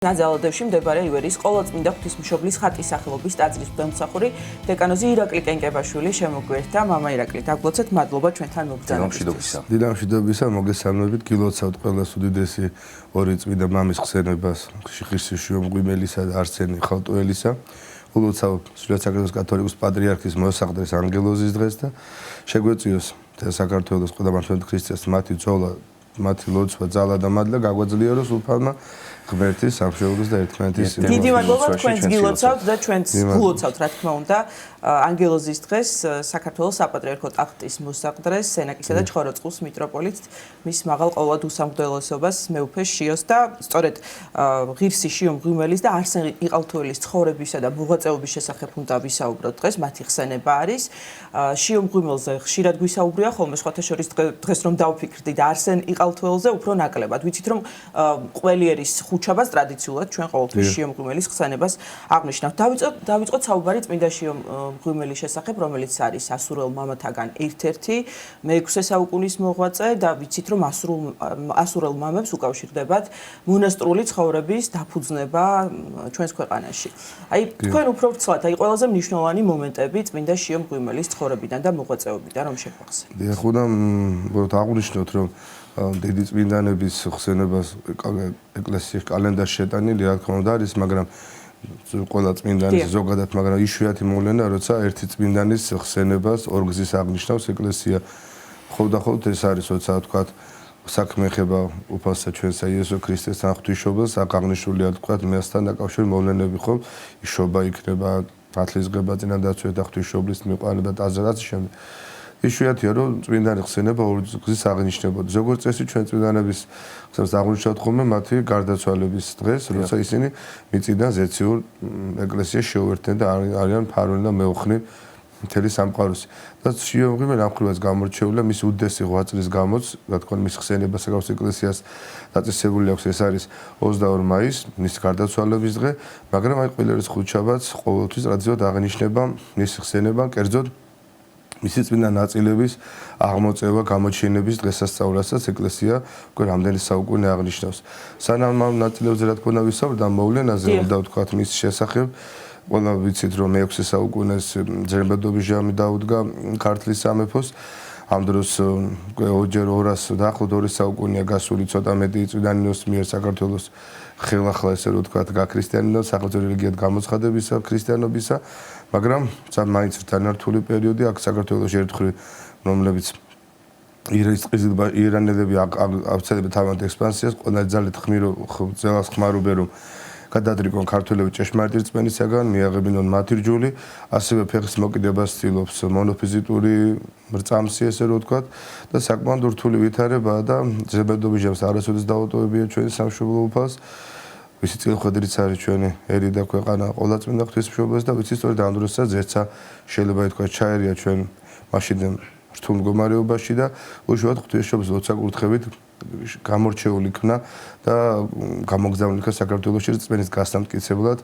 ნაძალადევში მდებარე ივერის ყოვლადწმინდა ღვთისმშობლის ხატის სახელობის ტაძრის მღვდელმსახური დეკანოზი ირაკლი კენკებაშვილი შემოგვიერთდა. მამა ირაკლი, დაგლოცეთ, მადლობა ჩვენთან მობრძანებისთვის. დილამშვიდობისა, მოგესალმებით, გილოცავთ ყველას უდიდესი ორი წმინდა მამის ხსენებას, ღირსი შიომღვიმელისა და არსენი ხალტუელისა. ულოცავ სრულიად საქართველოს კათოლიკოს პატრიარქის მოსახდრის ანგელოზის დღეს და შეგვეწიოს საქართველოს ყველა მართლმადიდებლ ქრისტიანს მათი ძოლა, მათი ლოცვა, ძალა და მადლა გაგვაძლიეროს უფალმა ღმერთის სამშობლოს და ერთმანეთის დიდი მადლობა თქვენს გილოცავთ და ჩვენც გულოცავთ, რა თქმა უნდა, ანგელოზის დღეს საქართველოს საპატრიარქო ტახტის მოსაყდრეს სენაკისა და ჩხოროწყუს მიტროპოლიტ მის მაღალ ყოვლად უსამღვდელოსობას მეუფე შიოს და სწორედ ღირსი შიომღვიმელის და არსენ იყალთოელის ცხოვრებისა და მოღვაწეობის შესახებ უნდა ვისაუბროთ დღეს. მათი ხსენება არის შიომღვიმელზე ხშირად გვისაუბრია ხოლმე, სხვათა შორის დღეს რომ დავფიქრდი და არსენ იყალთოელზე უფრო ნაკლებად. ვიცით რომ ყველიერის ხუჩაბას ტრადიციულად ჩვენ ყოველთვის შიომღვიმელის ხსენებას აღნიშნავთ. დავიწყოთ საუბარი წმინდა შიომღვიმელის შესახებ, რომელიც არის ასურელ მამათაგან ერთ-ერთი მე-6 საუკუნის მოღვაწე და ვიცით რომ ასურელ მამებს უკავშირდებათ მონასტრული ცხოვრების დაფუძნება ჩვენს ქვეყანაში. აი თქვენ უფრო ვრცლად, აი ყველაზე მნიშვნელოვანი მომენტები წმინდა შიომღვიმელის ცხოვრებიდან და მოღვაწეობიდან რომ შეგვახსენოთ. დიახ, უნდა აღვნიშნოთ რომ დიდი წმინდანების ხსენებას ეკლესიის კალენდარში შეტანილი, რა თქმა უნდა არის, მაგრამ ყველა წმინდანის ზოგადად, მაგრამ იშვიათი მოვლენა, როცა ერთი წმინდანის ხსენებას ორგზის აღნიშნავს ეკლესია. ხოლმე ეს არის, როცა თქვა საქმე ეხება უფალსა ჩვენსა იესო ქრისტესთან ღვთისმშობელს, აქ აღნიშნულია თქვა მასთან დაკავშირებული მოვლენები ხო, იშობა იქნება, ათლისღება წინადაცვე და ღვთისმშობლის მიყვანება და ასე შემდეგ. იშვიათია რომ წმინდანი ხსენება ორგზის აღნიშნებოდა. ზოგადად წესი ჩვენ წმინდანების ხსენებას აღნიშნავთ ხოლმე მათი გარდაცვალების დღეს, როცა ისინი მიწიდან ზეციურ ეკლესიაში შეუერთდნენ და არიან ფარული და მეუხნი მთელი სამყაროსი. და შიომღვიმელი ამ ხრივაც გამორჩეულია მის უდიდესი ღვაწლის გამოც, რა თქმა უნდა მის ხსენებას საკუთარ ეკლესიას დაწესებული აქვს, ეს არის 22 მაისს, მის გარდაცვალების დღე, მაგრამ აი ყველერეს ხუთშაბათს ყოველთვის ტრადიციულად აღნიშნება მის ხსენება, კერძოდ მისი წმინდა ნაწილების აღმოწევა, გამოჩენების დღესასწაულსაც ეკლესია უკვე რამდენი საუკუნე აღნიშნავს. სანამ ამ ნაწილებზე რა თქმა უნდა ვისაუბრებთ ამ მოვლენაზე, უნდა ვთქვათ მის შესახებ. ყველა ვიცით რომ მე-6 საუკუნეს ძერბედობის ჟამი დაუდგა ქართლის სამეფოს. ამ დროს უკვე ოჯერ 200 დაახლოებით 2 საუკუნეა გასული, ცოტა მეტი წმინდანინოს მიერ საქართველოს ხელახლა ესე რომ ვთქვათ გაქრისტიანებდა სახელმწიფო რელიგიად გამოცხადებისა ქრისტიანობისა, მაგრამ მაინც თანართული პერიოდი აქ საქართველოს ერთხელ რომლებიც ირანელები აღწევდნენ თავად ექსპანსიას, ყველა ძალით ძელას ხმარობენ რომ გადადრიკონ ქართველები ჭეშმარიტი რწმენისაგან, მიაღებინონ მათი რჯული, ასევე ფეხის მოკიდებას ცდილობს მონოფიზიტური რწამსი ესე რომ ვთქვათ და საკმაოდ რთული ვითარებაა და ძებედობის ჟამს არასოდეს დაუტოვებია ჩვენი სამშობლო უფალს. ვიცი წილხვედრიც არის ჩვენი ერი და ქვეყანა ყოვლადწმინდა ღვთისმშობელს და ვიცი სწორედ ამ დროსაც ზეცა შეიძლება ითქვას ჩაერია ჩვენ მაშინდელ რთულ მდგომარეობაში და უშუალოდ ღვთისმშობლის ლოცვა კურთხევით გამორჩეული იქნა და გამოგზავნილი იქნა საქართველოში რწმენის გასამტკიცებლად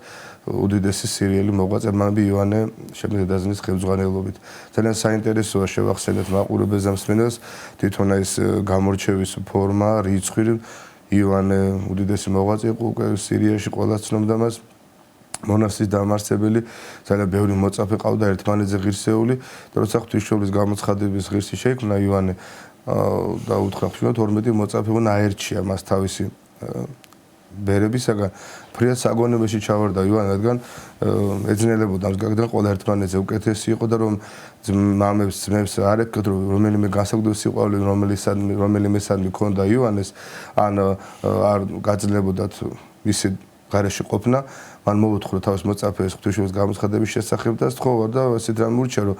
უდიდესი სირიელი მოღვაწე მამები იოანე შემდედაზნის ხელმძღვანელობით. ძალიან საინტერესოა შევახსენოთ მაყურებელს და მსმენელს თვითონ ეს გამორჩევის ფორმა, რიცხვი იოანე უდიდესი მოღვაწე იყო უკვე სირიაში, ყველა ცნობდა მას. მონასტრის დამაარსებელი, ძალიან ბევრი მოწაფე ყავდა ერთმანეთზე ღირსეული და როცა ღვთისმშობლის გამოცხადების ღირსი შეიქმნა იოანე და უთხრა ღვთისმშობლს 12 მოწაფე უნდა აერჩია მას თავისი ბერებისაგან. ფრიად საგონებაში ჩავარდა იოანე, რადგან ეძნელებოდა მას გაგდან ყველა ერთმანეთზე უკეთესი იყო და რომ მამებს ძმებს არ ეკეთრო რომელიმე განსაკუთრებული სიყვარული რომელიმესადმი ქონდა იოანეს ან არ გაძლევოდათ მისი გარეში ყოფნა, მან მოუთხრო თავის მოწაფეებს ღვთისმშობლის გამოცხადების შესახებ და სთხოვა და ესეთ რამ ურჩია რომ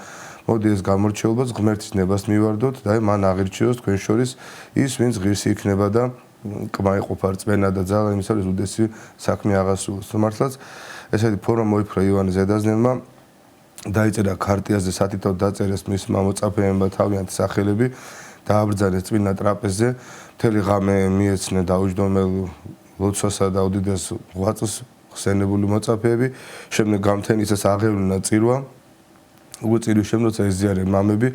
მოდი ეს გამორჩეულობაც ღმერთის ნებას მივარდოთ და მან აღირჩიოს თქვენ შორის ის ვინც ღირსი იქნება და კმა იყოფა რწმენა და ძალა იმისა რომ უდესი საქმე აღასრულოს. მართლაც ესეთი ფორმა მოიფრა იოანე ზედაზნელმა, დაიწერა ქარტიაზე სათითაოდ დაწერეს მის მოწაფეებმა თავიანთი სახელები, დააბრძანეს წმინდა ტრაპეზზე, მთელი ღამე მიეცნე დაუჯდომელ ლოცვასა და უდიდეს ღვაწლს ხსენებული მოწაფეები, შემდეგ გამთენისას აღევლინა წირვა. უკვე წირვის შემდეგ როცა ეზიარენ მამები,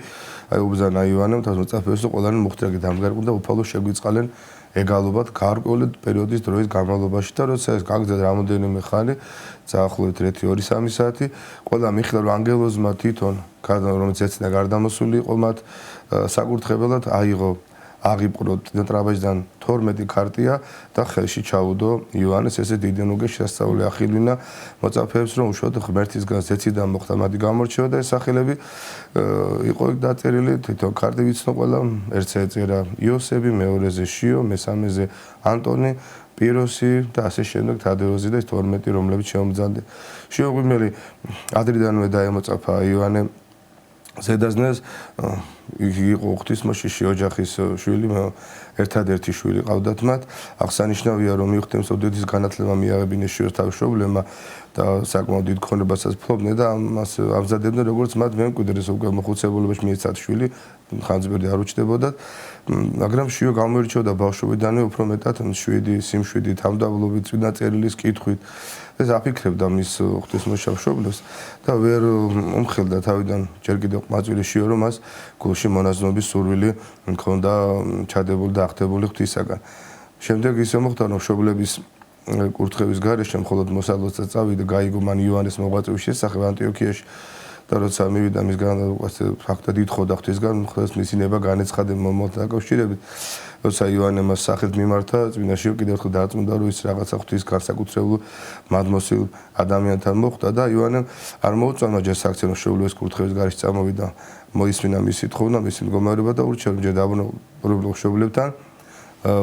აი უბრძანა იოანემ თავს მოწაფეებს და ყველანი მოხდრაკი დამგარყούν და უფალო შეგვიწყალენ ეგალობათ გარკვეული პერიოდის დროის განმავლობაში და როცა ეს გაგრძელდა რამოდენიმე ხანი, დაახლოებით 1-2-3 საათი, ყველა მიხილა რომ ანგელოზმა თვითონ, რომელიც ეცნა გარდამოსული იყო მათ საკურთხეველად, აიღო აღიპყრო ტრაპეზიდან 12 ქარტია და ხელში ჩაუდო იოანეს ესე დიდი ნუგეს შესწავლი ახილინა მოწაფეებს რომ უშუალოდ ღმერთისგან ზეციდან მოხდა მათი გამორჩევა და ეს სახელები იყო იქ დაწერილი თვითონ ქარტი ვიცნო ყველა ერთზე ეწერა იოსები, მეორეზე შიო, მესამეზე ანტონი, პიროსი და ასე შემდეგ თადეოზი და 12 რომლებიც შეომძალდა. შიო ღმელი ადრიდანვე დაემოწაფა იოანე ზედაზნეს იყო ღვთისმოშიში ოჯახის შვილი, ერთადერთი შვილი ყავდათ მათ. აღსანიშნავია რომ მიუხედავად ოდეთის განათლება მიაღებინეს შიოს თავშობლებმა და საკმაოდ დიდ ქონებასაც ფლობდნენ და ამას ამზადებდნენ როგორც მათ მემკვიდრეს უკვე მოხუცებულებაში მიეცათ შვილი, ხანძბერდი არ უჩნდებოდათ, მაგრამ შიო გამოირჩეოდა ბავშვობიდანვე უფრო მეტად სიმშვიდით, თამდავლობით, წინა წერილის კითხვით. ეს აფიქრებდა მის ღვთისმოშიშს და ვერ უმხელდა თავიდან ჯერ კიდევ ყმაწვილი შიო რომ მას გულში მონაზვნობის სურვილი მქონდა ჩადებული და ახდებული ღვთისაგან. შემდეგ ისე მოხდა რომ მშობლების კურთხევის გარეშე მხოლოდ მოსალოდსაც წავიდა გაიგო მან იოანეს მოღვაწეობის შესახებ ანტიოქიაში და როცა მივიდა მისგან ფაქტად ითხოვდა ღვთისგან მხოლოდ მისი ნება განეცხადა მომავალთან დაკავშირებით როცა იოანე მას სახელით მიმართა წმინდა შიო კიდევ ერთხელ დარწმუნდა რომ ის რაღაცა ღვთის განსაკუთრებულ მადმოსილ ადამიანთან მოხვდა და იოანემ არ მოუწონა ჯერ საქციელო მშობლების კურთხევის გარეშე წამოვიდა მოისმინა მისი თხოვნა მისი მდგომარეობა და ურჩევა ჯერ დაბრუნებულ მშობლებთან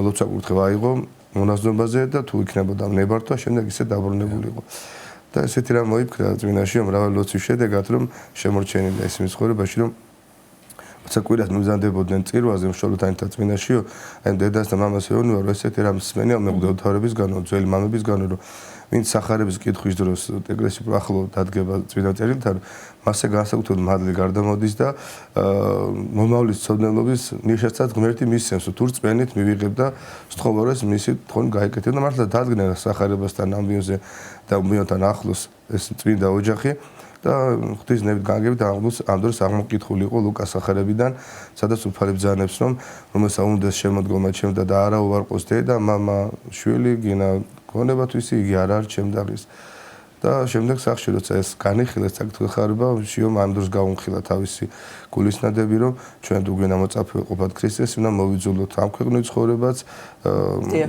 ლოცვა კურთხევა აიღო მონაზვნებაზე და თუ იქნებოდა ნებართვა შემდეგ ისე დაბრუნებულიყო და ესეთი რამ მოიფიქრა წმინდა შიო მრავალი ლოცვის შედეგად რომ შემორჩენილია ის მცხოვრებაში რომ როცა კვირას მივზანდებოდნენ წირვაზე მშობლებთან ერთად წმინდა შიო აი დედას და მამას ეუბნება რომ ესეთი რამ მსმენია მეგობრებისგანო ძველი მამებისგანო რომ ვინც სახარების კითხვის დროს ეკლესიაში ახლო დადგება წმინდა წერილთან მასე განსაკუთრებით მადლი გარდამოდის და მომავლის ცოდნელობის ნიშნებსაც ღმერთი მისცემს თუ რწმენით მივიღებ და სთხოვარეს მისი თხოვნით გაიკეთებ და მართლა დადგნენ სახარებასთან ამბიონზე და ამბიონთან ახლოს ეს წმინდა ოჯახი და ღვთის ნებით განგებით ამ დროს აღმოკითხული იყო ლუკას სახარებიდან, სადაც უფალი ბრძანებს რომ რომელსაც უნდა შემოდგომა ჩემდა და არა უარყოს დედა, მამა, შვილი, გინა გონებათვისი იგი არ არის ჩემდაღის. და შემდეგ სახში როცა ეს განიხილეს საკითხი ხარება, შიომ ამ დროს გაუნხილა თავისი გულისნადები რომ ჩვენ უგვენა მოწაფე ყოფათ ქრისტეს, უნდა მოვიძულოთ ამ ქვეყნის ცხოვრებაც,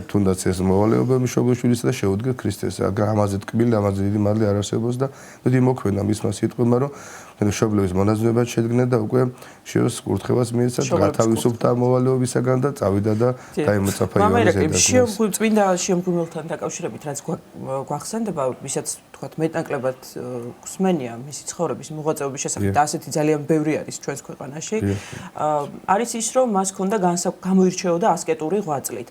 თუნდაც ეს მოვალეობა მშობლიშვილისა და შეუდგეთ ქრისტეს. ამაზე ტკბილი, ამაზე დიდი მადლი არ არსებობს და დიდი მოქმედა მისმა სიტყვებმა რომ მშობლების მონაზვნებად შედგნენ და უკვე შიოს კურთხევას მიეცა გათავისუფლდა მოვალეობისაგან და წავიდა და დაემოწაფა იოანეს ზედაზნეს. წმინდა შიო მღვიმელთან დაკავშირებით რაც გვახსენდება, ვისაც თქვათ მეტნაკლებად გვსმენია მისი ცხოვრების მოღვაწეობის შესახებ და ასეთი ძალიან ბევრი არის ჩვენს ქვეყანაში. არის ის რომ მას ჰქონდა გამოირჩეოდა ასკეტური ღვაწლით.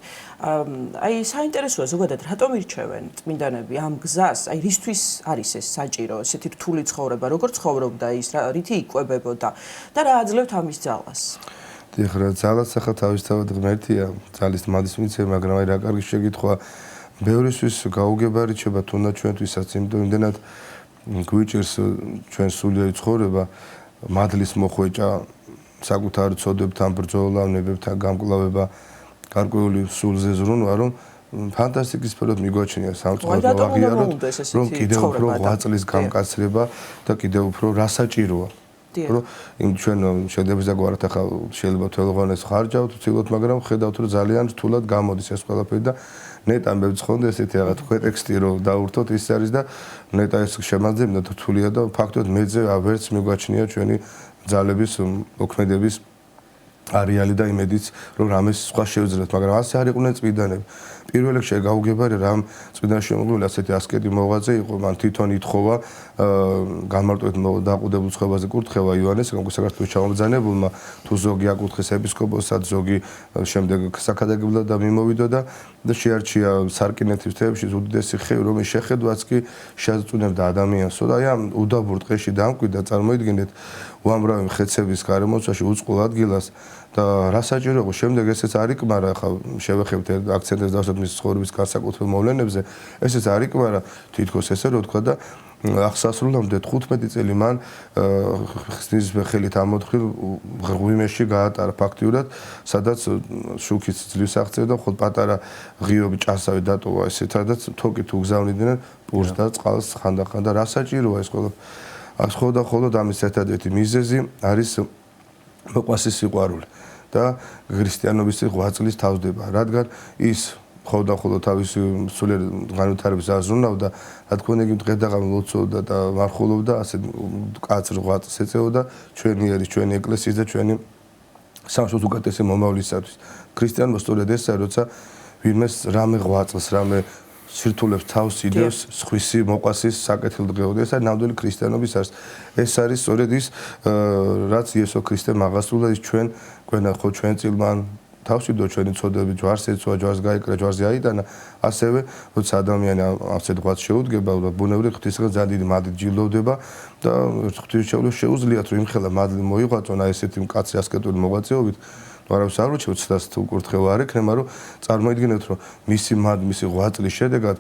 აი საინტერესოა ზოგადად რატომ ირჩევენ წმინდანები ამ გზას? აი რისთვის არის ეს საჭირო, ესეთი რთული ცხოვრება, როგორ ცხოვრობდა ის, რითი იკვებებოდა და რა აძლევთ ამის ძალას? დიახ, რა ძალას ახლა თავისთავად ღმერთია, ძალის მადლისმცემი, მაგრამ აი რა კარგი შეკითხვა ბევრისთვის გაუგებარიჩება თუნდაც ჩვენთვისაც, იმიტომ იმდენად გვიჭირს ჩვენ სულიერი ცხოვრება, მადლის მოხვეჭა, საკუთარ ცოდებთან ბრძოლა, ნებებთან გამკლავება, გარკვეული სულზე ზრუნვა, რომ ფანტასტიკის სფეროთ მიგვაჩნია სამწუხაროდ აღიაროთ, რომ კიდევ უფრო ღვაწლის გამკაცრება და კიდევ უფრო რასაჭიროა. რომ იმ ჩვენ შედევრს დაგვართ ახლა შეიძლება თველღანეს ხარჯავთ, ვცილოთ, მაგრამ ხედავთ რომ ძალიან რთულად გამოდის ეს ყველაფერი და ნეტა მე ვცხონდე ესეთი რაღაც ქვეტექსტი რომ დაურთოთ ის არის და ნეტა ეს შემაძებნა რთულია და ფაქტობრივად მეძე ვერც მიგვაჩნია ჩვენი ძალების მოქმედების არეალი და იმედიც რომ რამეს სხვა შევძლებთ, მაგრამ ასე არ იყვნენ წმინდანები. პირველ რიგში გაუგებარი რამ წმინდა შემოგვიყვება ასეთი ასკეტი მოღვაწე იყო, მან თვითონ ითხოვა განმარტოთ დაყუდებულ ცხოვრებაზე კურთხევა იოანეს, საქართველოს ჩამომბრძანებულმა, თუ ზოგი აკურთხეს ეპისკოპოსად, ზოგი შემდეგ საქადაგებლად და მიმოვიდოდა და შეარჩია სარკინეთის თემში უდიდესი ხევი, რომელიც შეხედვაც კი შეაწუნებდა ადამიანსო და აი ამ უდაბურ ტყეში დამკვიდრდა, წარმოიდგინეთ უამრავი მხეცების გარემოცვაში უწყლო ადგილას და რა საჭირო იყო შემდეგ ესეც არ იკმარა, ხა შევეხებთ აქცენტებს დავსვათ მის ცხოვრების განსაკუთრებულ მოვლენებზე, ესეც არ იკმარა თითქოს ესე რო თქვა და აღსასრულამდე 15 წელი მან ხსნის ხელით ამოთხილ ღვიმეში გაატარა ფაქტიურად, სადაც შუქის ძლივს აღწევდა, ხოლო პატარა ღიობი ჭასავი დატოვა ესეთ, სადაც თოკით უგზავნიდნენ პურს და წყალს ხანდახან და რა საჭიროა ეს ყველა. აქ ხოლმე ამის ერთადერთი მიზეზი არის მოყვასის სიყვარული და ქრისტიანობის ღვაწლის თავსდება, რადგან ის ხოლმე თავისი სულიერ განვითარების აზროვნავდა, რა თქმა უნდა, დღე-დღე ლოცავდა და მარხულობდა, ასე კაცრ ღვაწლს ეწეოდა ჩვენი ერის, ჩვენი ეკლესიის და ჩვენი სამშობლოს უკეთესი მომავლისათვის. ქრისტიანობა სწორედ ესაა, როცა ვინმეს რამე ღვაწლს, რამე სირთულებს თავს იდევს სხვისი მოყვასის საკეთილდღეოდ. ეს არის ნამდვილი ქრისტიანობის არს. ეს არის სწორედ ის, რაც იესო ქრისტე მაღასრულა ის ჩვენ წილმან თავს იდო ჩვენი ცოდები ჯვარს ეცვა, ჯვარს გაიკრა, ჯვარზე აიტანა, ასევე როცა ადამიანი ასეთ ღვაწლს შეუდგება, ბუნებრივად ღვთისგან ძალიან დიდი მადლით ჯილდოვდება და ღვთისმშობლებს შეუძლიათ რომ იმხელა მადლი მოიღვაწონ აი ესეთი მკაცრი ასკეტური მოღვაწეობით. არავის არ უჩვენებს ცდას თუ კურთხევა არ ექნება, რომ წარმოიდგინეთ, რომ მისი ღვაწლის შედეგად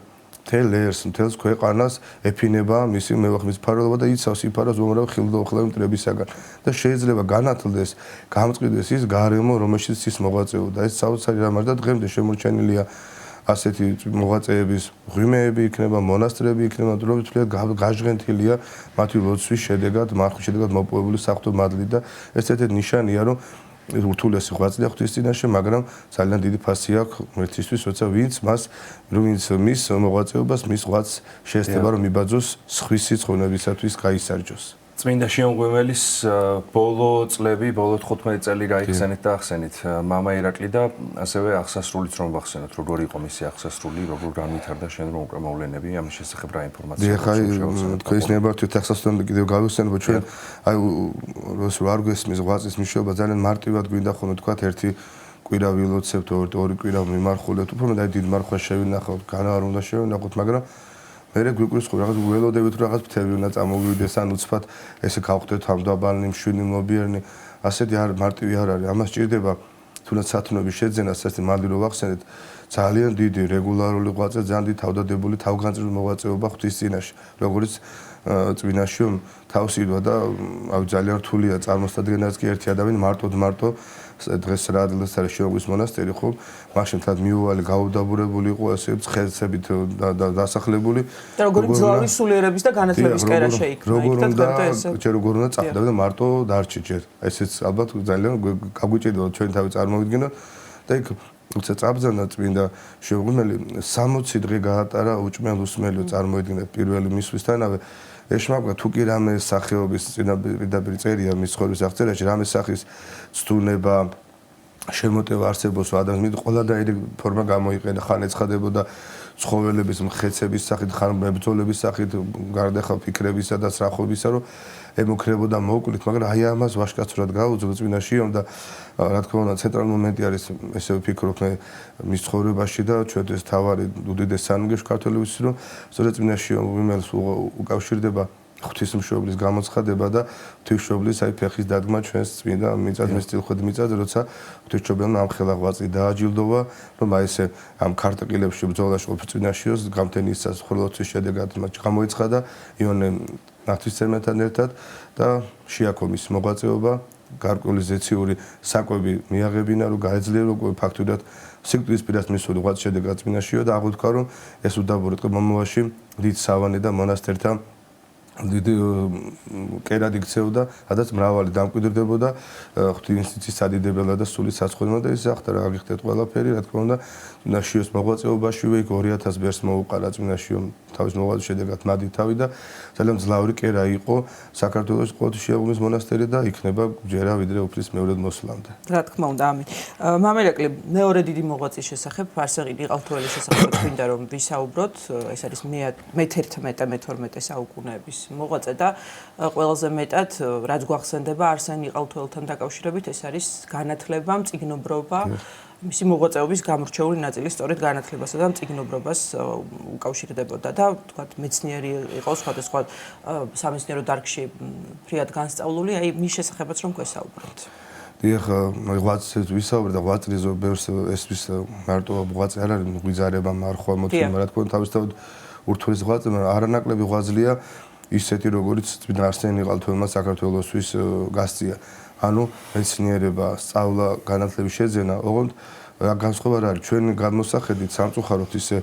მთელ ერს, მთელს ქვეყანას ეფინება მისი მევახმის ფარველობა და იცავს იფარავს უამრავ ხილდაუხლავი მტრებისაგან და შეიძლება განათლდეს, გამწყდეს ის გარემო, რომელშიც ის მოღვაწეობდა. ეს საოცარი რამ არის და დღემდე შემორჩენილია ასეთი მოღვაწეების ღვიმეები იქნება, მონასტრები იქნება, დროებით გაჟღენთილია მათი ლოცვის შედეგად, მარხვის შედეგად მოპოვებული საღვთო მადლით და ეს ერთ-ერთი ნიშანია, რომ ურთულესი ღვაწლია ღვთის წინაშე, მაგრამ ძალიან დიდი ფასი აქვს ერთისთვის, როცა ვინც მის მოღვაწეობას, მის ღვაწლს შეესწება რომ იბაძოს სხვისი ცხონებისათვის გაისარჯოს. წმინდა შიომღვიმელის ბოლო წლები, ბოლო 15 წელი გაიხსენეთ და ახსენით მამა ირაკლი და ასევე აღსასრულიც რომ ვახსენოთ, როგორი იყო მისი აღსასრული, როგორ განვითარდა შენ რომ უკვე მოვლენები, ამის შესახებ რა ინფორმაცია აქვს? თქვენ ნებართვით აღსასრულამდე კიდევ გავიხსენებ, ჩვენ აი როს არ გვესმის ღვაწლის მნიშვნელობა ძალიან მარტივად გვინდა ხოლმე თქვათ ერთი კვირა ვილოცებთ, ორი კვირა მიმარხულეთ, უფრო მეტად დიდ მარხვას შევინახავთ, განა არ უნდა შევინახოთ, მაგრამ მერე გვიკვირს ხო რაღაც ველოდებით რაღაც მთები უნდა წამოვივიდეს ან უცბად ესე გავხდეთ ამდაბალნი, მშვენი, მობიერნი, ასეთი არ მარტივი არ არის. ამას ჭირდება თუნდაც სათნოების შეძენა, სასწრაფო მადლი რო ვახსენეთ, ძალიან დიდი რეგულარული ღვაწლი, ძალიან დიდი თავდადებული, თავგანწირული მოღვაწეობა ღვთის წინაშე, როგორც წვინაში თავს იდვა და ძალიან რთულია წარმოსადგენაც კი ერთი ადამიანი მარტო დღეს რა ადგილას არის შიომღვიმის მონასტერი, ხო? მაშინ თად მიუვალი გაუდაბურებული იყო, ასე ცხელცებით დასახლებული. და როგორი მძლავრი სულიერების და განათლების კერა შეიქმნა იქ და დღემდე ესე. როგორ უნდა წავდა და მარტო დარჩი ჯერ. ესეც ალბათ ძალიან გაგვიჭირდება ჩვენ თავი წარმოვიდგინოთ და იქ როცა წაბრძანა წმინდა შიომღვიმელი 60 დღე გაატარა უჭმელ უსმელო წარმოიდგინეთ პირველი მისვლისთანავე ეშმაკვა თუ კი რამე სახეობის პირდაპირ წერია მის ცხოვრების აღწერაში, რამე სახის ცდუნება შემოტევა არსებობს ადამიანის ყველადაირი ფორმა გამოიყენა, ხან ეცხადებოდა ცხოველების მხეცების სახით, ხან მებრძოლების სახით, გარდახავ ფიქრებისა და სწრახობისა, რომ ემუქრებოდა მოუკლით, მაგრამ აი ამას ვაშკაცურად გაუძღვ წმინდა შიომ და რა თქმა უნდა ცენტრალური მომენტი არის, ესე ვფიქრობ მე მის ცხოვრებაში და ჩვენთვის თავარი უდიდეს სანგეშ ქართველების, რომ სწორედ წმინდა შიომღვიმელს უკავშირდება ღვთისმშობლის გამოცხადება და ღვთისმშობლის აი ფეხის დადგმა ჩვენს წმინდა მიწად მისწილხვედ მიწად, როცა ღვთისმშობელმა ამხელა ღვაწლი დააჯილდოვა, რომ აი ესე ამ ქარტყილებში ბრძოლაში ყოფილ წმინდა შიოს გამთენისას ხვრელოცვის შედეგად მათ გამოიცხადა იონე ნათლისმცემელთან ერთად და შეაქო მის მოღვაწეობა, გარკვეული ზეციური საკვები მიაღებინა, რომ გაეძლიერო ფაქტურად სიკვდილის პირას მისული ღვაწლის შედეგად წმინდა შიო და აღვთქვა, რომ ეს უდაბური ტყე მომავალში დიდ სავანე და მონასტერთან დიდი კერად იქცეოდა, სადაც მრავალი დამკვიდრდებოდა ღვთისმშობლის სადიდებელად და სული საცხოვნელად და ის ახლა რა გიხდეთ ყველაფერი, რა თქმა უნდა, წმინდა შიოს მოღვაწეობაშივე იქ 2000 ბერს მოუყარა წმინდა შიომ თავის მოღვაწეობის შედეგად მადი თავი და ძალიან მძლავრი კერა იყო საქართველოს ყოველთვის შიომღვიმის მონასტერი და იქნება ჯერა ვიდრე უფლის მეორედ მოსვლამდე. რა თქმა უნდა, ამინ. მამა ირაკლი, მეორე დიდი მოღვაწის შესახებ, არსეყიდი ყავთოელის შესახებ გვინდა რომ ვისაუბროთ, ეს არის მე-11-მე-12 საუკუნეების მოღვაწე და ყველაზე მეტად რაც გვახსენდება არსენ იყალთოელთან დაკავშირებით ეს არის განათლება, მწიგნობრობა, მისი მოღვაწეობის გამორჩეული ნაწილი სწორედ განათლებასა და მწიგნობრობას უკავშირდებოდა და თქვათ მეცნიერი იყო სხვადასხვა სამეცნიერო დარგში ფრიად განსწავლული, აი მის შესახებაც რომ გვესაუბროთ. დიახ, ღვაწლს ვისაუბრე და ღვაწლის ბევრს ესვის მარტო ღვაწლი არ არის, გვიზარება, მარხვა, მოთხოვნა, რა თქმა უნდა, თავისთავად ურთულეს ღვაწლი, მაგრამ არანაკლები ღვაწლია ისეთი, როგორც წმინდა არსენი ყალთოელმა საქართველოსთვის გასწია. ანუ მეცნიერება, სწავლა, განათლების შეძენა, ოღონდ რა განსხვავება რა არის, ჩვენი გადმოსახედით სამწუხაროდ ისე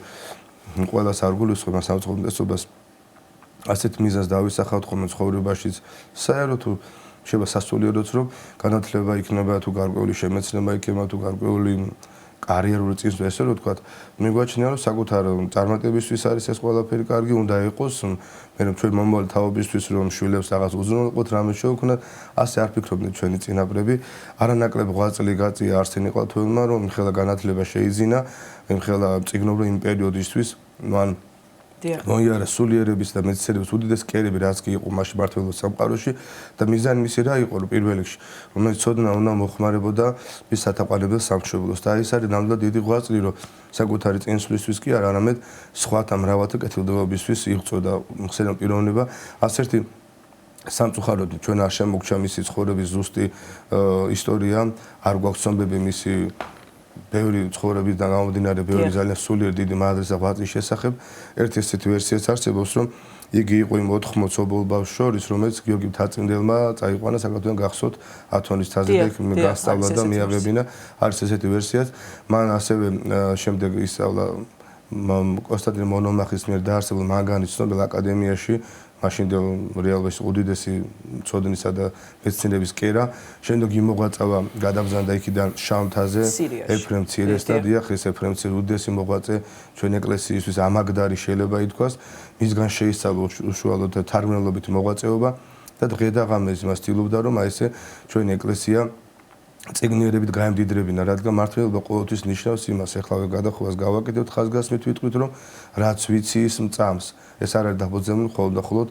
ყველას არ გულისხმობ სამწუხაროდ მტაცობას ასეთ მიზანს დავისახავთ ხოლმე ცხოვრებაშიც, საერთოდ თუ შეიძლება სასულიეროც რომ განათლება იქნება თუ გარკვეული შემეცნება იქნება თუ გარკვეული კარიერული წინსვლა ესე რომ ვთქვათ, მიგვაჩნია რომ საკუთარ წარმატებისთვის არის ეს ყველაფერი კარგი, უნდა იყოს, მე რომ ჩვენ მომავალი თაობისთვის რომ შვილებს რაღაც უზრუნველყოთ, რამე შევქნათ, ასე არ ფიქრობდნენ ჩვენი წინაპრები. არანაკლებ ღვაწლი გაწია არსენი ყალთოელმა, რომ ხელა განათლება შეიძინა, ხელა წიგნობრივ იმ პერიოდისთვის, მან მოიარა სულიერების და მეცნიერების უდიდეს კერები, რაც კი იყო მაშინ მართლობის სამყაროში და მიზანი მისი რა იყო, რომ პირველ რიგში, რომელიც ცოდნა უნდა მოხმარებოდა მის სათაყვანებელ სამშობლოს და ეს არის ნამდვილად დიდი ღვაწლი, რომ საკუთარი წინსვლისთვის კი არა, არამედ სხვათა მრავალთა კეთილდღეობისთვის იღვწოდა და ხსენა პიროვნება. ასე ერთი სამწუხაროდ ჩვენ არ შემოგჩა მისი ცხოვრების ზუსტი ისტორია, არ გვაქვს ცნობები მისი ბევრი ცხოვრებიდან გამომდინარე, ბევრი ძალიან სულიერ დიდი მადრისა ღვაწლის შესახებ. ერთი ესეთი ვერსიაც არსებობს, რომ იგი იყო იმ 80 ცობილ ბავშვს შორის, რომელიც გიორგი მთაწმინდელმა წაიყვანა საქართველოს გახსოვთ ათონის თაზე და იქ გასწავლა და მიაღებინა. არის ესეთი ვერსიაც. მან ასევე შემდეგ ისწავლა კონსტანტინე მონომახის მიერ დაარსებულ მანგანის ცნობილ აკადემიაში, მაშინდელ რეალობაში უდიდესი ცოდნისა და მეცნიერების კერა. შემდეგ იმოღვაწავა გადაბრძანდა იქიდან შავმთაზე, ეფრემ მცირეს და დიახ, ეს ეფრემ მცირე უდიდესი მოღვაწე ჩვენ ეკლესიისთვის ამაგდარი შეიძლება ითქვას. მისგან შეისწავლა უშუალოდ თარგმნელობით მოღვაწეობა და დღე და ღამეს მას ცდილობდა, რომ აი ესე ჩვენი ეკლესია წიგნიერებით გაემდიდრებინა, რადგან მართლობა ყოველთვის ნიშნავს იმას, ეხლავე გადახოვას გავაკეთებთ ხაზგასმით, ვიტყვით, რომ რაც ვიცი ის მწამს. ეს არ არის დაბოძებული მხოლოდ და მხოლოდ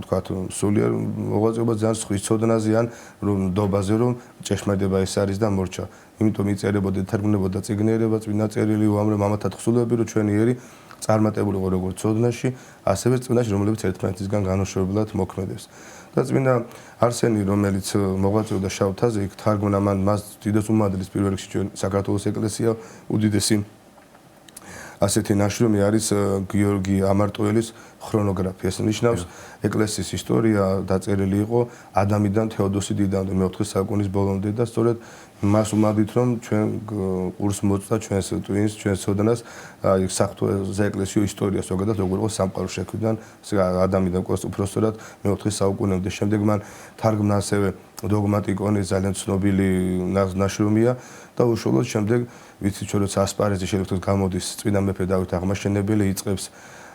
ვთქვათ, სულიერ მოღვაწეობა ძალიან სხვის ცოდნაზე ან ნდობაზე, რომ ჭეშმარიტება ეს არის და მორჩა. იმიტომ იწერებოდა, თარგმნებოდა წიგნიერება, წმინდა წერილი, უამრავ მამათა თხზულები, რომ ჩვენი ერი წარმატებული იყო როგორც ცოდნაში, ასევე წმინდაში, რომელიც ერთმანეთისგან განუშვებლად მოქმედებს. და წმინდა არსენი, რომელიც მოღვაწეობდა შავთაზე, იქ თარგმნა მან მას დიდოს უმადრის პირველ რიგში ჩვენ საქართველოს ეკლესია უდიდესი ასეთი ნაშრომი არის გიორგი ამარტოელის ქრონოგრაფია. ეს ნიშნავს ეკლესიის ისტორია დაწერილი იყო ადამიდან თეოდოსი დიდამდე მე-4 საუკუნის ბოლომდე და სწორედ მას უმადით რომ ჩვენ ყურს მოწდა ჩვენს ტვინს, ჩვენს ცოდნას აი საღვთო ეკლესიო ისტორიას ზოგადად როგორ იყო სამყარო შექმნიდან ადამიდან უпростоრად მე-4 საუკუნემდე. შემდეგ მან თარგმნა ასევე დოგმატიკონი ძალიან ცნობილი ნაშრომია და უშუალოდ შემდეგ ვიცით ჩვენ როცა ასპარეზი შეგვიძლია გამოდის წმინდა მეფე დავით აღმაშენებელი იწყებს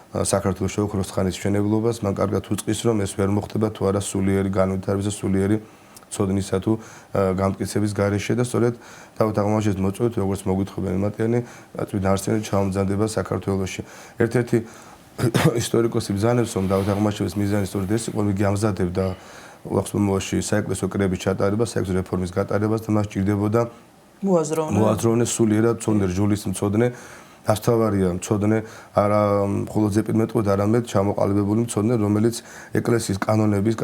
საქართველოს შეუხროს ხანის მშენებლობას, მან კარგად უწყის რომ ეს ვერ მოხდება თუ არა სულიერი განვითარების და სულიერი ცოდნისა თუ გამტკიცების გარეშე და სწორედ დავით აღმაშენებლის მოწვევით როგორც მოგვითხრობენ მატიანი წმინდა არსენი ჩამომზადება საქართველოში. ერთ-ერთი ისტორიკოსი ბრძანებს რომ დავით აღმაშენებლის მიზანი სწორედ ეს იყო, იგი ამზადებდა უახლოესი საეკლესიო კრების ჩატარებას, საეკლესიო რეფორმის გატარებას და მას ჭირდებოდა მოაზროვნე სულიერად ცოდნე რჯულის მცოდნე ასთავარია მცოდნე არა მხოლოდ ზეპირმეტყველად არამედ ჩამოყალიბებული მცოდნე, რომელიც ეკლესიის კანონების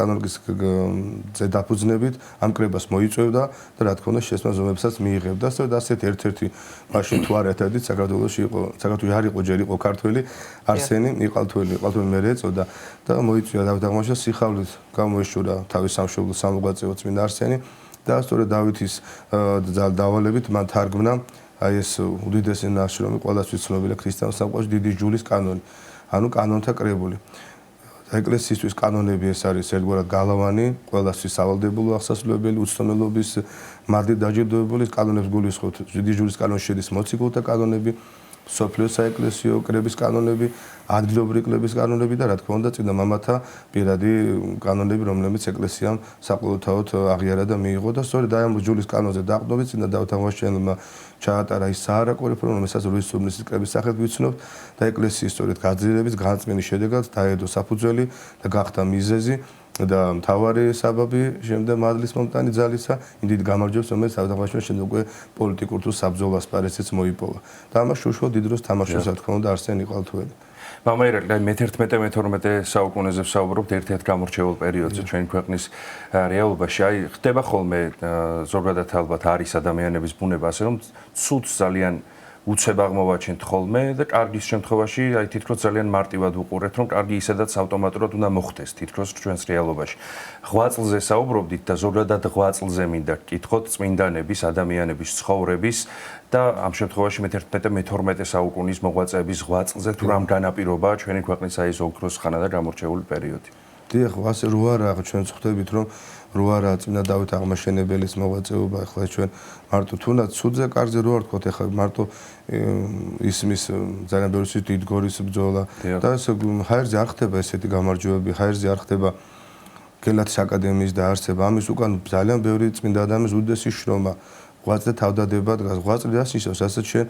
დაფუძნებით ამ კრებას მოიწევდა და რა თქმა უნდა შესაძლებლობებსაც მიიღებდა. სწორედ ასეთ ერთ-ერთი მაშინ თუ არ ერთადერთი საქართველოში იყო, საქართველოში არ იყო ჯერ იყო ქართველი არსენი იყალთველი მერე ეწოდა და მოიწვია დავით აღმაშენებელს სიხარულით გამოეშურა თავის სამშობლოს სამოღვაწეო წმინდა არსენი და სწორედ დავითის დავალებით მან თარგმნა აი ეს უდიდესი ნაშრომი ყველასთვის ცნობილი ქრისტიანულ სამყაროში დიდი ჯულის კანონი, ანუ კანონთა კრებული. ეკლესიისთვის კანონები ეს არის ერთგვარად გალავანი, ყველასთვის სავალდებულო აღსასრულებელი, უცნობელობის მარტივ დაჯილდოებული კანონებს გულისხმობთ. დიდი ჯულის კანონში შედის მოციქულთა კანონები, სოფლიო საეკლესიო კრების კანონები, ადგილობრივი კრების კანონები და რა თქმა უნდა წმინდა მამათა პირადი კანონები, რომლებიც ეკლესიამ საყოველთაოდ აღიარა და მიიღო და სწორედ აი ამ ჯულის კანონზე დაყრდნობით წმინდა დავით აღმაშენებელმა ჩაატარა ის საარაკო რეფორმა, რომელსაც რუის სულმისის კრების სახით ვიცნობთ და ეკლესიის სწორედ გაძლიერების განწმენის შედეგად დაედო საფუძველი და გახდა მიზეზი და მთავარი საბაბი შემდეგ მადლის მომტანი ძალისა იმ დიდ გამარჯვებას, რომელიც დავით აღმაშენებელს შემდეგ უკვე პოლიტიკურ თუ საბრძოლო ასპარეზიც მოიპოვა. და ამას უშუალოდ დიდ დროს თამაშობს, რა თქმა უნდა, არსენი იყალთველი. მამა ირაკლი, მე-11-12 საუკუნეზე ვსაუბრობთ ერთ-ერთ გამორჩეულ პერიოდზე ჩვენი ქვეყნის რეალობაში. აი, ხდება ხოლმე ზოგადად ალბათ არის ადამიანების ბუნება ასე რომ ცუდს ძალიან უცებ აღმოვაჩენთ ხოლმე და კარგის შემთხვევაში აი თითქოს ძალიან მარტივად უყურებთ რომ კარგი ისედაც ავტომატურად უნდა მოხდეს თითქოს ჩვენს რეალობაში. ღვაწლზე საუბრობდით და ზოგადად ღვაწლზე მინდა გკითხოთ წმინდანების, ადამიანების ცხოვრების და ამ შემთხვევაში მე-11-12 საუკუნის მოღვაწეების ღვაწლზე თუ რამ განაპირობაა ჩვენი ქვეყნის აი ეს ოქროს ხანა და გამორჩეული პერიოდი. დიახ, ასე რო არა, ჩვენ ვხვდებით რომ რო არა წინა დავით აღმაშენებელის მოღვაწეობა, ახლა ჩვენ მარტო თუნდაც ცუდზე კარგზე რო არ ვთქვათ, ახლა მარტო ისმის ძალიან ბევრი დიდგორის ბრძოლა და ეს ჰაერზე არ ხდება ესეთი გამარჯვებები, ჰაერზე არ ხდება გელათის აკადემიის დაარსება, ამის უკან ძალიან ბევრი წმინდა ადამიანის უდიდესი შრომა, ღვაწლზე თავდადება დგას, ღვაწლი რას ნიშნავს, რასაც შენ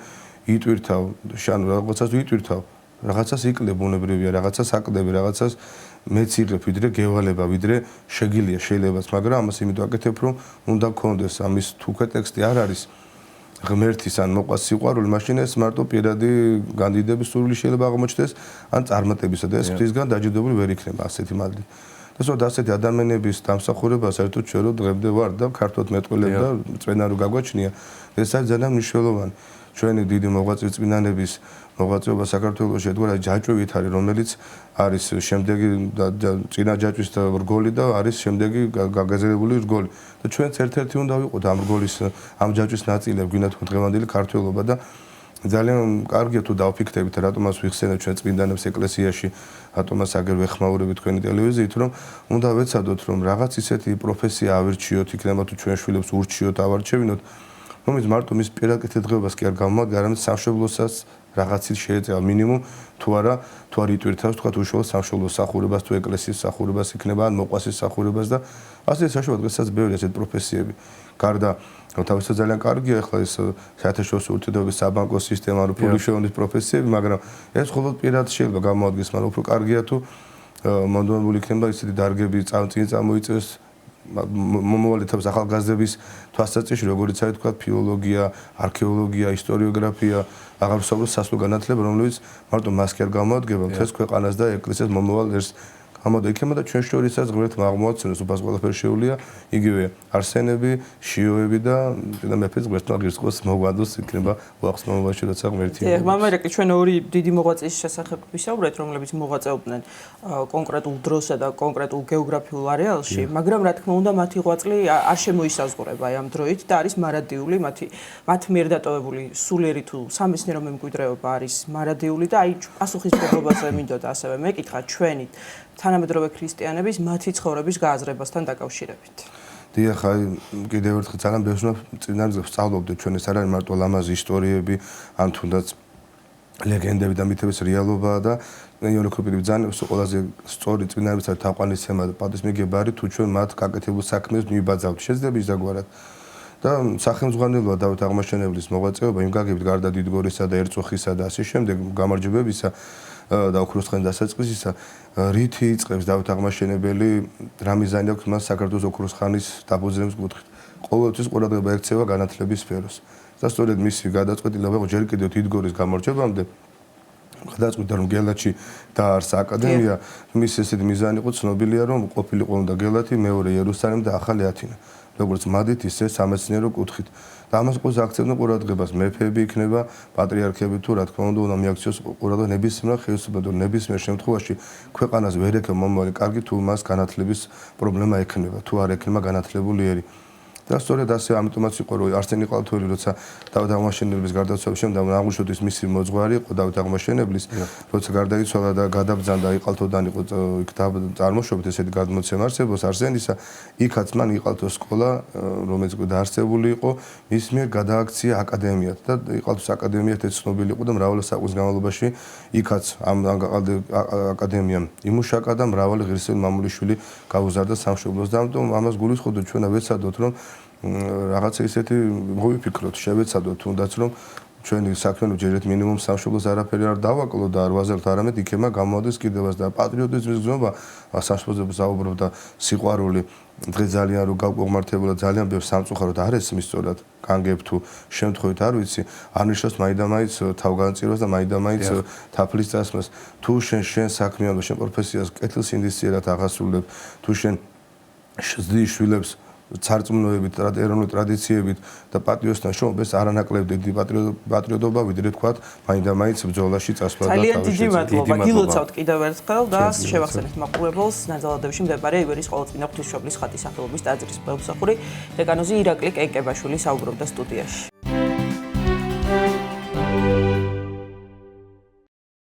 იტვირთავ, შანუ რაღაცას ვიტვირთავ, რაღაცას იკლებ ბუნებრივია, რაღაცას აკდები, რაღაცას მეც იღებ ვიდრე გევალება, ვიდრე შეგილია შეიძლებაც, მაგრამ ამას იმიტომ აკეთებ, რომ უნდა გქონდეს ამის თუ უკვე ტექსტი არ არის ღმერთის ან მოყვას სიყვარული, მაშინ ეს მარტო პირადი განდიდების სურვილი შეიძლება აღმოჩნდეს, ან წარმატებისა და ეს ღვთისგან დაჯილდოვებული ვერ იქნება ასეთი მადლი. და სწორედ ასეთი ადამიანების დამსახურება საერთოდ ჩვენ რო დღემდე ვარ და ქართულად მეტყველებ და წვენა რო გაგვაჩნია, ეს არის ძალიან მნიშვნელოვანი. ჩვენი დიდი მოღვაწე წმინდანების მოღვაწეობა საქართველოში ედგვარ ჯაჭვით არის, რომელიც არის შემდეგი წინა ჯაჭვის რგოლი და არის შემდეგი გაგაზრდებული რგოლი. და ჩვენც ერთ-ერთი უნდა ვიყოთ ამ რგოლის, ამ ჯაჭვის ნაწილები, გვინდა თქვენ დღევანდელი ქართველობა და ძალიან კარგია თუ დავფიქრდებით, რატომაც ვიხსენებთ ჩვენ წმინდანებს ეკლესიაში, რატომაც აგერ ვეხმაურებით თქვენი ტელევიზიით, რომ უნდა ვეცადოთ, რომ რაღაც ისეთი პროფესია ავირჩიოთ, იქნება თუ ჩვენ შვილებს ურჩიოთ, ავარჩევინოთ, რომელიც მარტო მის პირად კეთილდღეობას კი არ გამოადგა, არამედ სამშობლოსაც რაღაცით შეეწევა მინიმუმ თუ არა იტვირთავს თქვა უშუალოდ სამშობლოს სახურებას თუ ეკლესიის სახურებას იქნება ან მოყვასის სახურებას და ასე საშუალო დღესაც ბევრი ასეთ პროფესიები. გარდა თავისთავად ძალიან კარგია ახლა ეს საერთაშორისო ურთიერთობების საბანკო სისტემა, რო ფულის შევნის პროფესიები, მაგრამ ეს მხოლოდ პირად შეიძლება გამოადგეს, მაგრამ უფრო კარგია თუ მონდომებული იქნება ისეთი დარგები წინ წამოიწეს მომავალი თავს ახალგაზრდების თვალსაჩინში, როგორც არის თქვა ფილოლოგია, არქეოლოგია, ისტორიოგრაფია, აღარ ვსაუბრობ სასწავლო განათლება, რომელიც მარტო მას კი არ გამოადგება, მთელს ქვეყანას და ეკლესიას მომავალ ერს ამოდა იქნება და ჩვენ შორისაც ღმერთმა აღმოაცნეს უფას ყველაფერი შეუულია, იგივე არსენები, შიოები და მეფეც ღმერთმა ღირსებას მოგვადოს იქნება უახსნაობაში როცა ღმერთია. დიახ, მამა ირაკლი, ჩვენ ორი დიდი მოღვაწის შესახებ ვისაუბრეთ, რომლებიც მოღვაწეობდნენ კონკრეტულ დროსა და კონკრეტულ გეოგრაფიულ არეალში, მაგრამ რა თქმა უნდა, მათი ღვაწლი არ შემოისაზღვრება ამ დროით და არის მარადიული, მათ მიერ დატოვებული სულიერი თუ სამეცნიერო მემკვიდრეობა არის მარადიული და აი პასუხისმგებლობაზე მინდოდა ასევე მეკითხა ჩვენი თანამედროვე ქრისტიანების მათი ცხოვრების გააზრებასთან დაკავშირებით. დიახ, აი კიდევ ერთხელ ძალიან ბევრს წინაზე ვსწავლობდით, ჩვენ ეს არ არის მარტო ლამაზი ისტორიები, ან თუნდაც ლეგენდები და მითების რეალობაა და იონი კრუპინი ბრძანებს ყველაზე სწორი წინაებისა თაყვანისცემა და პატივისმგებარი თუ ჩვენ მათ გაკეთებულ საქმეს მივიბაძავთ. შეიძლება ისდაგვარად. და სახელმძღვანელოა დავით აღმაშენებლის მოღვაწეობა იმ გაგებით გარდა დიდგორისა და ერწუხისა და ასე შემდეგ გამარჯვებებისა და ოქროს ხანის დასაწყისისა, რითი იწყებს დავით აღმაშენებელი, რა მიზანი აქვს მას საქართველოს ოქროს ხანის დაბოძრების კუთხით. ყოველთვის ყურადღება ექცევა განათლების სფეროს. და სწორედ მისი გადაწყვეტილება იყო ჯერ კიდევ დიდგორის გამარჯვებამდე გადაწყვიტა რომ გელათში დაარსა აკადემია, მის ესეთი მიზანი იყო ცნობილია რომ ყოფილიყო უნდა გელათი, მეორე იერუსალიმი და ახალი ათინა. როგორც მადით ისე სამეცნიერო კუთხით. და ამას ყოს აქცევდნენ ყურადღებას მეფეები იქნება, პატრიარქები თუ რა თქმა უნდა მიაქციოს ყურადღება ნებისმიერ ხელისუფლებამ, ნებისმიერ შემთხვევაში ქვეყანას ვერ ექნება მომავალი კარგი თუ მას განათლების პრობლემა ექნება, თუ არ ექნება განათლებული ერი. და სწორედ ასე ამიტომაც იყო რომ არსენი ყალთველი როცა დავით აღმაშენებლის გარდაცვალების შემდეგ აღნიშნოთ ის მისი მოძღვარი იყო დავით აღმაშენებლის როცა გარდაიცვალა და გადაბრძანდა იყალთოდან იყო იქ წარმოშობით ესეთი გადმოცემა არსებობს არსენისა იქაც მან იყალთოს სკოლა რომელიც დაარსებული იყო მის მიერ გადააქცია აკადემიად და იყალთოს აკადემია ცნობილი იყო და მრავალი საუკუნის განმავლობაში იქაც ამ აკადემიამ იმუშაკა და მრავალი ღირსეული მამულიშვილი გაუზარდა სამშობლოს და ამას გულისხმობთ ჩვენა ვეცადოთ რომ რაღაცა ისეთი მოვიფიქროთ, შევეცადოთ თუნდაც რომ ჩვენი საქმე ჯერეთ მინიმუმ სამშობლოს არაფერი არ დავაკლო და არ ვაზრებთ არამედ იქება გამოდის კიდევაც და პატრიოტიზმის გზნობა სამშობლოზე საუბრობ და სიყვარული დღეს ძალიან რო გავყმართებულა ძალიან ბევრ სამწუხაროდ არ ესმის სწორად განგებ თუ შემთხვევით არ ვიცი არ ნიშნავს მაინდამაინც თავგანწირვას და მაინდამაინც თაფლის წასვლას თუ შენ საქმიანობას შენ პროფესიას კეთილსინდისიერად აღასრულებ თუ შენ ზრდის შვილებს ცარწმუნოებით, ეროვნული ტრადიციებით და პატრიოტთან შრომებს არანაკლებ დიდი პატრიოტობა ვიდრე თქვათ, მაინდამაინც ბრძოლაში წასვლა და ძალიან დიდი მადლობა. გილოცავთ კიდევ ერთხელ და შევახსენებთ მაყურებელს ნაძალადეებში მდებარე ივერის ყოველწმინდა ღვთისმშობლის ხატის სახელობის ტაძრის მღვდელმსახური დეკანოზი ირაკლი კენკებაშვილი საუბრობდა სტუდიაში.